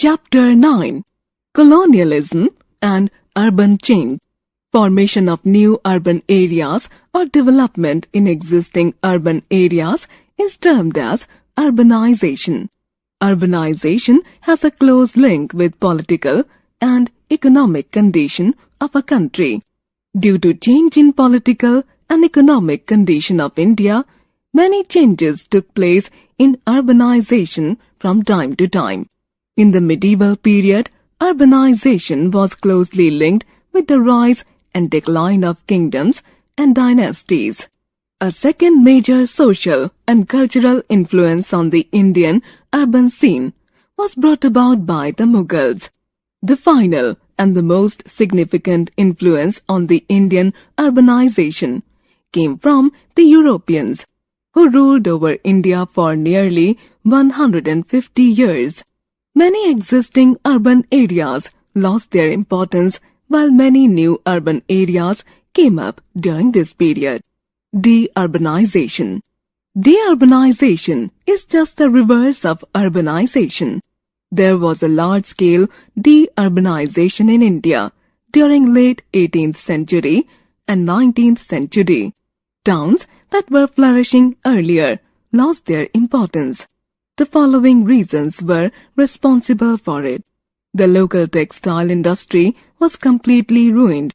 Chapter 9: Colonialism and Urban Change. Formation of new urban areas or development in existing urban areas is termed as urbanization. Urbanization has a close link with political and economic condition of a country. Due to change in political and economic condition of India, many changes took place in urbanization from time to time. In the medieval period, urbanization was closely linked with the rise and decline of kingdoms and dynasties. A second major social and cultural influence on the Indian urban scene was brought about by the Mughals. The final and the most significant influence on the Indian urbanization came from the Europeans, who ruled over India for nearly 150 years. Many existing urban areas lost their importance while many new urban areas came up during this period. De-urbanization. De-urbanization is just the reverse of urbanization. There was a large-scale de-urbanization in India during late 18th century and 19th century. Towns that were flourishing earlier lost their importance. The following reasons were responsible for it. The local textile industry was completely ruined.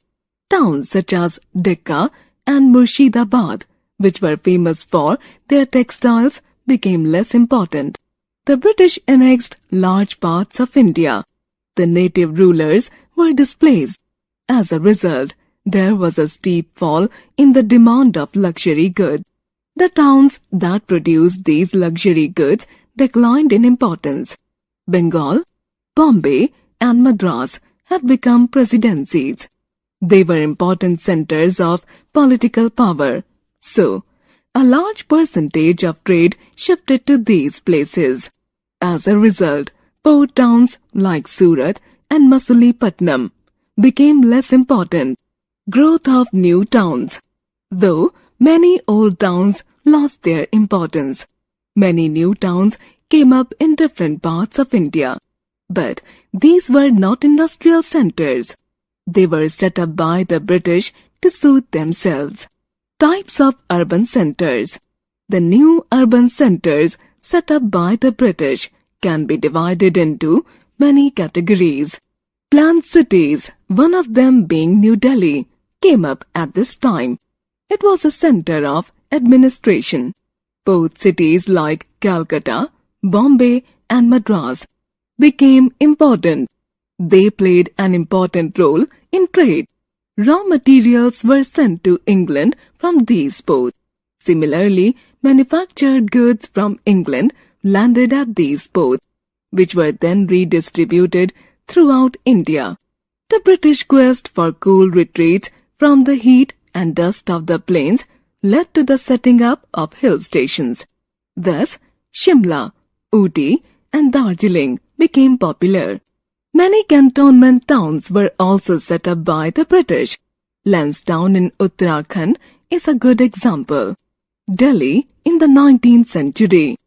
Towns such as Decca and Murshidabad, which were famous for their textiles, became less important. The British annexed large parts of India. The native rulers were displaced. As a result, there was a steep fall in the demand of luxury goods. The towns that produced these luxury goods declined in importance. Bengal, Bombay and Madras had become presidencies. They were important centers of political power. So, a large percentage of trade shifted to these places. As a result, port towns like Surat and Masulipatam became less important. Growth of new towns. Though many old towns lost their importance, many new towns came up in different parts of India. But these were not industrial centers. They were set up by the British to suit themselves. Types of urban centers. The new urban centers set up by the British can be divided into many categories. Planned cities, one of them being New Delhi, came up at this time. It was a center of administration. Both cities like Calcutta, Bombay and Madras became important. They played an important role in trade. Raw materials were sent to England from these ports. Similarly, manufactured goods from England landed at these ports, which were then redistributed throughout India. The British quest for cool retreats from the heat and dust of the plains led to the setting up of hill stations. Thus, Shimla, Ooty and Darjeeling became popular. Many cantonment towns were also set up by the British. Lansdowne in Uttarakhand is a good example. Delhi in the 19th century.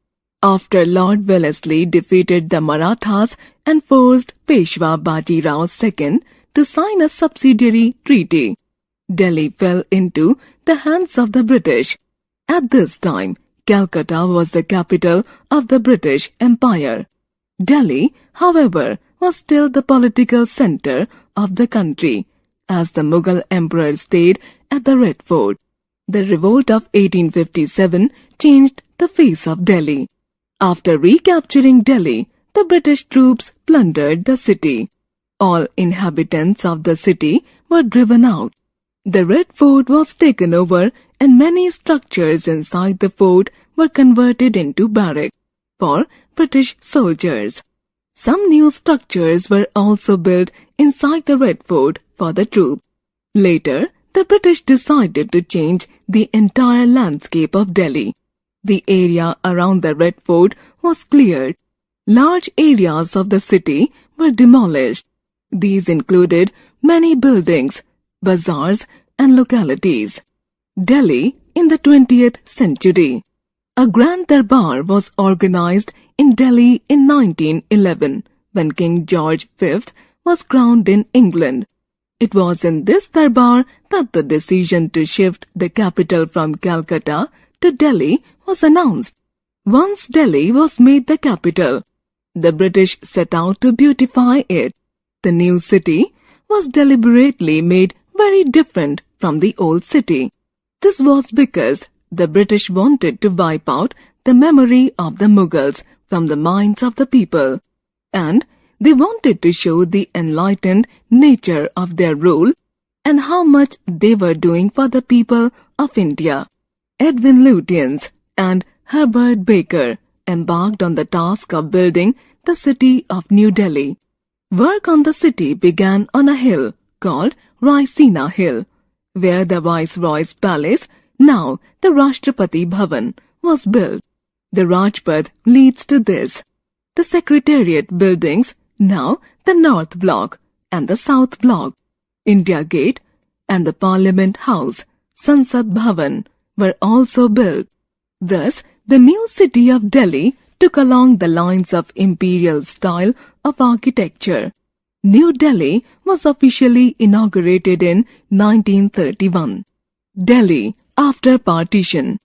After Lord Wellesley defeated the Marathas and forced Peshwa Baji Rao II to sign a subsidiary treaty, Delhi fell into the hands of the British. At this time, Calcutta was the capital of the British Empire. Delhi, however, was still the political center of the country, as the Mughal emperor stayed at the Red Fort. The revolt of 1857 changed the face of Delhi. After recapturing Delhi, the British troops plundered the city. All inhabitants of the city were driven out. The Red Fort was taken over and many structures inside the fort were converted into barracks for British soldiers. Some new structures were also built inside the Red Fort for the troops. Later, the British decided to change the entire landscape of Delhi. The area around the Red Fort was cleared. Large areas of the city were demolished. These included many buildings, bazaars and localities. Delhi in the 20th century. A grand darbar was organized in Delhi in 1911 when King George V was crowned in England. It was in this darbar that the decision to shift the capital from Calcutta to Delhi was announced. Once Delhi was made the capital, the British set out to beautify it. The new city was deliberately made very different from the old city. This was because the British wanted to wipe out the memory of the Mughals from the minds of the people, and they wanted to show the enlightened nature of their rule and how much they were doing for the people of India. Edwin Lutyens and Herbert Baker embarked on the task of building the city of New Delhi. Work on the city began on a hill called Raisina Hill, where the Viceroy's palace, now the Rashtrapati Bhavan, was built. The Rajpath leads to this. The Secretariat buildings, now the North Block and the South Block, India Gate and the Parliament House, Sansad Bhavan, were also built. Thus, the new city of Delhi took along the lines of imperial style of architecture. New Delhi was officially inaugurated in 1931. Delhi after partition.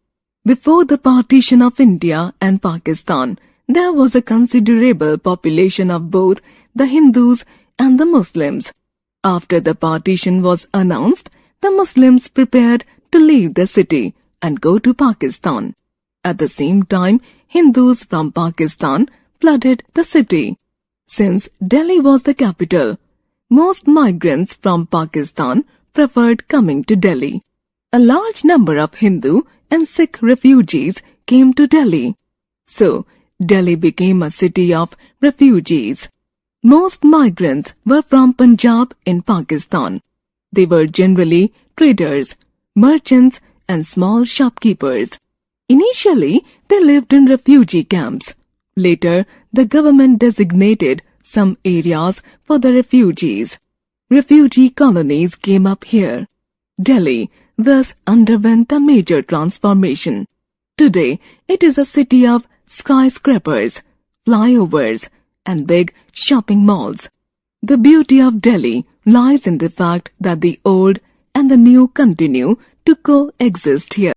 Before the partition of India and Pakistan, there was a considerable population of both the Hindus and the Muslims. After the partition was announced, the Muslims prepared to leave the city and go to Pakistan. At the same time, Hindus from Pakistan flooded the city. Since Delhi was the capital, most migrants from Pakistan preferred coming to Delhi. A large number of Hindu and Sikh refugees came to Delhi. So, Delhi became a city of refugees. Most migrants were from Punjab in Pakistan. They were generally traders, merchants, and small shopkeepers. Initially, they lived in refugee camps. Later, the government designated some areas for the refugees. Refugee colonies came up here. Delhi thus underwent a major transformation. Today, it is a city of skyscrapers, flyovers, and big shopping malls. The beauty of Delhi lies in the fact that the old and the new continue to coexist here.